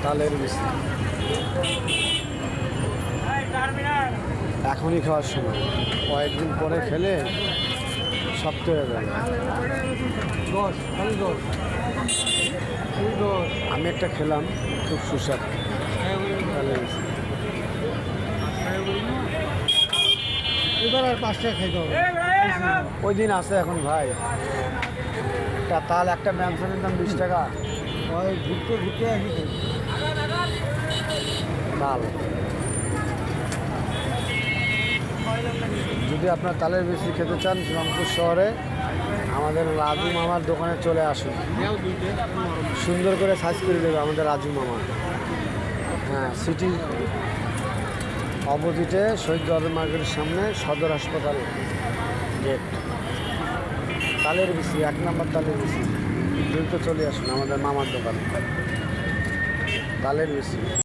তালের মিষ্টি এখনই খাওয়ার সময়, কয়েকদিন পরে খেলে শক্ত হয়ে যাবে। আমি একটা খেলাম, খুব সুস্বাদু তালের মিষ্টি। এবার আর 5 টাকা খাইতে হবে। ওই দিন আছে এখন ভাই, একটা তাল একটা ম্যানশনের দাম 20 টাকা। ওই ঘুরতে ঘুরতে আসি তাল যদি আপনার তালের মিষ্টি খেতে চান রংপুর শহরে আমাদের রাজু মামার দোকানে চলে আসুন। সুন্দর করে সাইজ করে দেবে আমাদের রাজু মামা। হ্যাঁ, সিটি অপোজিটে শহীদ জওয়ার মার্কেটের সামনে সদর হাসপাতাল গেট। তালের মিষ্টি 1 নম্বর তালের মিষ্টি, দ্রুত চলে আসুন আমাদের মামার দোকানে তালের মিষ্টি।